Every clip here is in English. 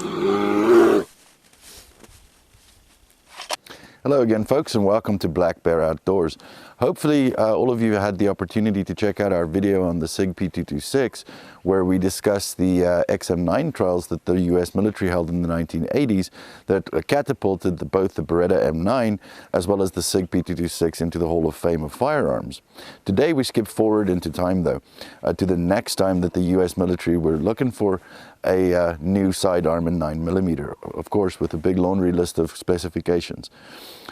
Hello again, folks, and welcome to Black Bear Outdoors. Hopefully all of you had the opportunity to check out our video on the Sig P320 where we discussed the XM9 trials that the US military held in the 1980s that catapulted both the Beretta M9 as well as the Sig P320 into the Hall of Fame of firearms. Today we skip forward into time though, to the next time that the US military were looking for a new sidearm in 9mm, of course with a big laundry list of specifications.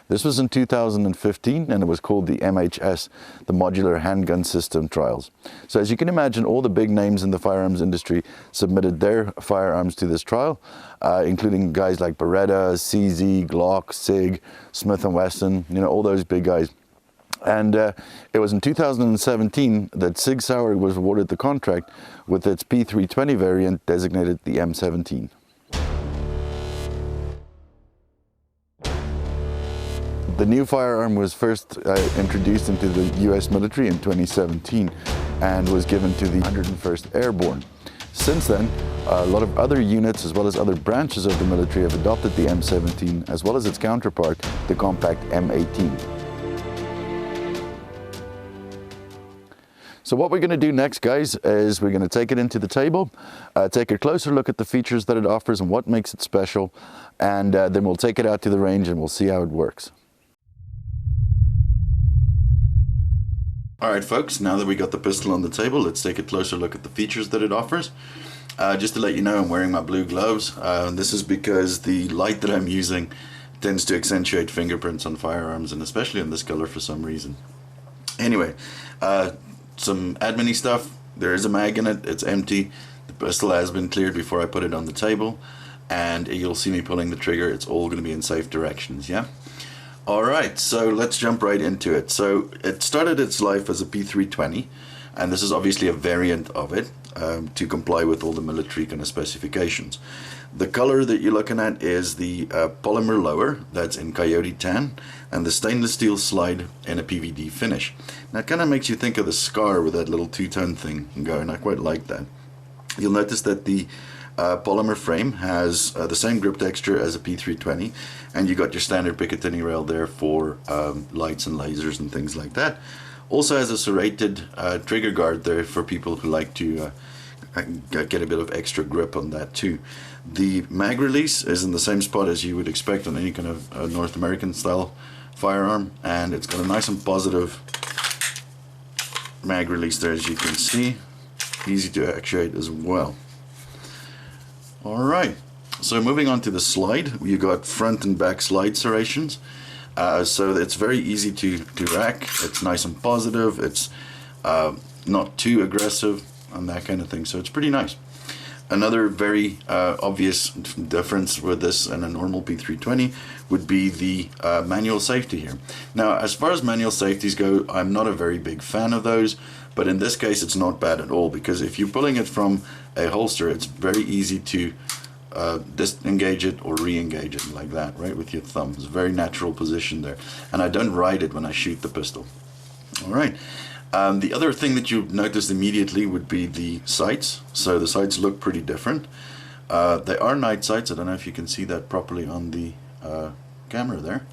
This was in 2015 and it was called the MHS, the Modular Handgun System Trials. So as you can imagine, all the big names in the firearms industry submitted their firearms to this trial, including guys like Beretta, CZ, Glock, Sig, Smith & Wesson, you know, all those big guys. And it was in 2017 that Sig Sauer was awarded the contract with its P320 variant designated the M17. The new firearm was first introduced into the US military in 2017 and was given to the 101st Airborne. Since then, a lot of other units as well as other branches of the military have adopted the M17 as well as its counterpart, the compact M18. So what we're going to do next, guys, is we're going to take it into the table, take a closer look at the features that it offers and what makes it special, and then we'll take it out to the range and we'll see how it works. Alright folks, now that we got the pistol on the table, let's take a closer look at the features that it offers. Just to let you know, I'm wearing my blue gloves. This is because the light that I'm using tends to accentuate fingerprints on firearms, and especially in this color for some reason. Anyway, some admin-y stuff. There is a mag in it, it's empty. The pistol has been cleared before I put it on the table, and you'll see me pulling the trigger. It's all going to be in safe directions, yeah? Alright, so let's jump right into it. So it started its life as a P320, and this is obviously a variant of it to comply with all the military kind of specifications. The color that you're looking at is the polymer lower, that's in coyote tan, and the stainless steel slide in a PVD finish. Now it kind of makes you think of the Scar with that little two-tone thing going. I quite like that. You'll notice that the polymer frame has the same grip texture as a P320, and you got your standard Picatinny rail there for lights and lasers and things like that. Also has a serrated trigger guard there for people who like to get a bit of extra grip on that too. The mag release is in the same spot as you would expect on any kind of North American style firearm, and it's got a nice and positive mag release there, as you can see. Easy to actuate as well. Alright, so moving on to the slide, you got front and back slide serrations. So it's very easy to rack. It's nice and positive. It's not too aggressive and that kind of thing. So it's pretty nice. Another very obvious difference with this and a normal P320 would be the manual safety here. Now, as far as manual safeties go, I'm not a very big fan of those, but in this case it's not bad at all, because if you're pulling it from a holster, it's very easy to disengage it or re-engage it like that, right, with your thumb. It's a very natural position there, and I don't ride it when I shoot the pistol. Alright. The other thing that you notice immediately would be the sights. So the sights look pretty different. They are night sights. I don't know if you can see that properly on the camera there.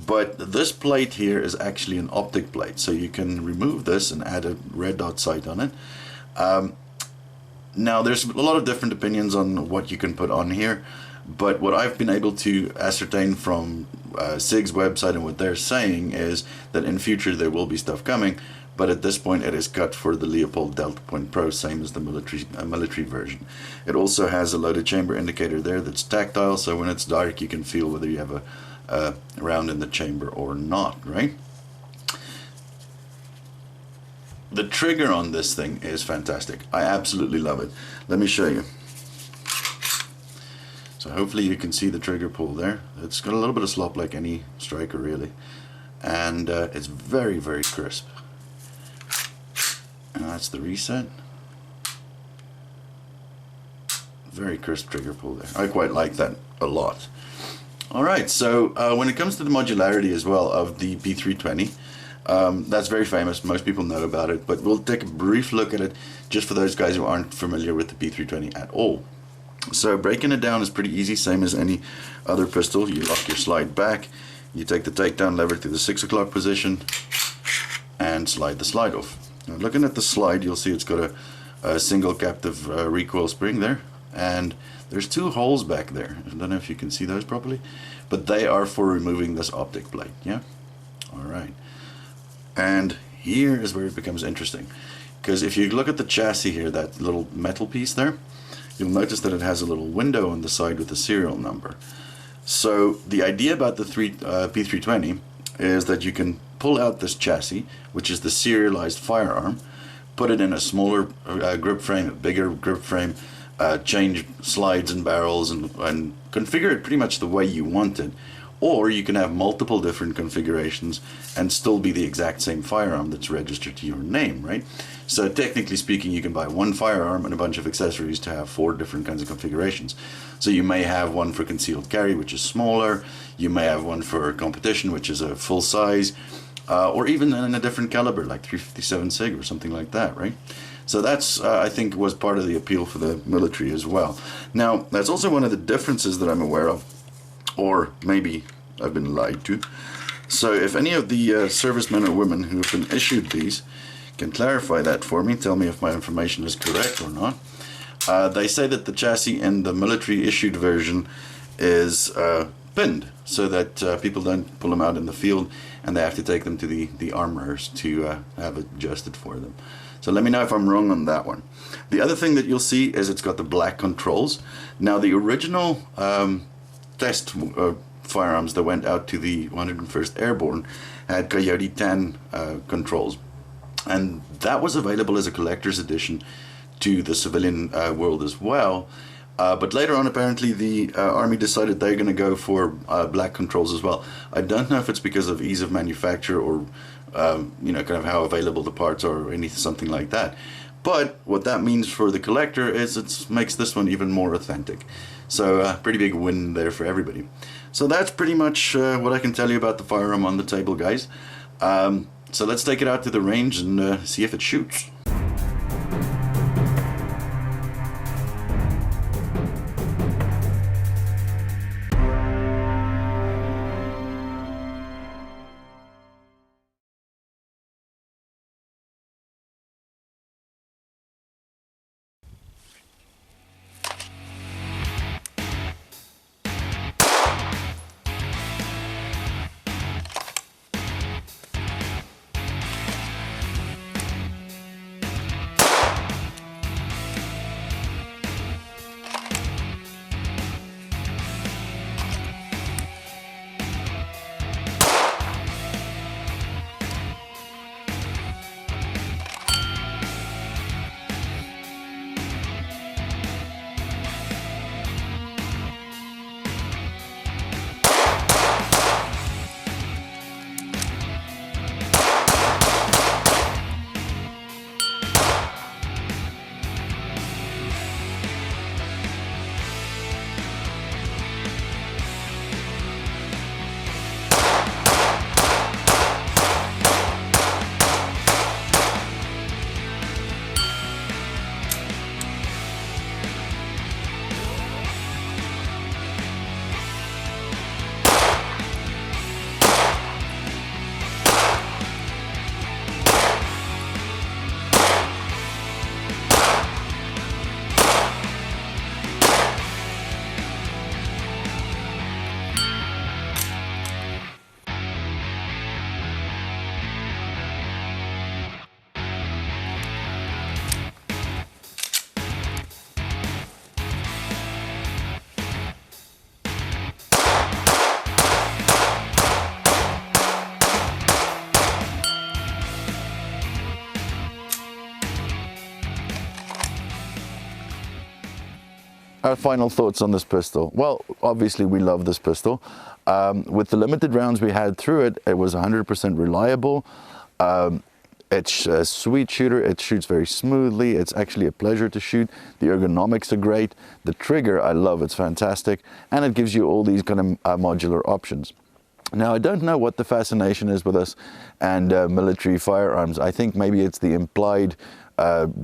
But this plate here is actually an optic plate. So you can remove this and add a red dot sight on it. Now there's a lot of different opinions on what you can put on here. But what I've been able to ascertain from SIG's website and what they're saying is that in future there will be stuff coming. But at this point it is cut for the Leopold Delta Point Pro, same as the military version. It also has a loaded chamber indicator there that's tactile, so when it's dark you can feel whether you have a round in the chamber or not, right? The trigger on this thing is fantastic. I absolutely love it. Let me show you. So hopefully you can see the trigger pull there. It's got a little bit of slop like any striker really, and it's very, very crisp. And that's the reset. Very crisp trigger pull there. I quite like that a lot. Alright, so when it comes to the modularity as well of the P320, that's very famous, most people know about it, but we'll take a brief look at it just for those guys who aren't familiar with the P320 at all. So breaking it down is pretty easy, same as any other pistol. You lock your slide back, you take the takedown lever to the 6 o'clock position, and slide the slide off. Now, looking at the slide, you'll see it's got a single captive recoil spring there, and there's 2 holes back there. I don't know if you can see those properly, but they are for removing this optic plate. Yeah. All right. And here is where it becomes interesting, because if you look at the chassis here, that little metal piece there, you'll notice that it has a little window on the side with a serial number. So the idea about the P320 is that you can pull out this chassis, which is the serialized firearm, put it in a smaller grip frame, a bigger grip frame, change slides and barrels, and configure it pretty much the way you want it. Or you can have multiple different configurations and still be the exact same firearm that's registered to your name, right? So technically speaking, you can buy one firearm and a bunch of accessories to have 4 different kinds of configurations. So you may have one for concealed carry, which is smaller. You may have one for competition, which is a full size, or even in a different caliber, like 357 Sig or something like that, right? So that's, I think, was part of the appeal for the military as well. Now, that's also one of the differences that I'm aware of, or maybe I've been lied to. So if any of the servicemen or women who have been issued these can clarify that for me, tell me if my information is correct or not. They say that the chassis in the military issued version is pinned, so that people don't pull them out in the field and they have to take them to the armorers to have it adjusted for them. So let me know if I'm wrong on that one. The other thing that you'll see is it's got the black controls. Now the original test firearms that went out to the 101st Airborne had Coyote 10 controls, and that was available as a collector's edition to the civilian world as well. But later on, apparently the Army decided they're going to go for black controls as well. I don't know if it's because of ease of manufacture or you know, kind of how available the parts are or anything, something like that. But what that means for the collector is it makes this one even more authentic. So pretty big win there for everybody. So that's pretty much what I can tell you about the firearm on the table, guys. So let's take it out to the range and see if it shoots. Our final thoughts on this pistol. Well, obviously we love this pistol. With the limited rounds we had through it, it was 100% reliable. It's a sweet shooter. It shoots very smoothly. It's actually a pleasure to shoot. The ergonomics are great. The trigger, I love. It's fantastic. And it gives you all these kind of modular options. Now, I don't know what the fascination is with us and military firearms. I think maybe it's the implied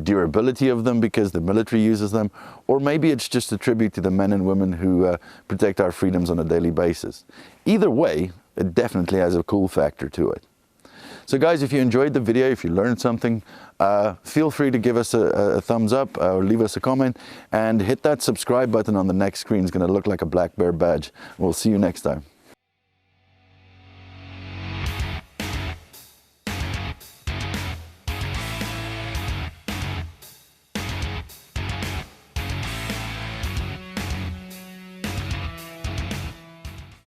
durability of them because the military uses them, or maybe it's just a tribute to the men and women who protect our freedoms on a daily basis. Either way, it definitely has a cool factor to it. So guys, if you enjoyed the video, if you learned something, feel free to give us a thumbs up or leave us a comment, and hit that subscribe button on the next screen. It's going to look like a black bear badge. We'll see you next time.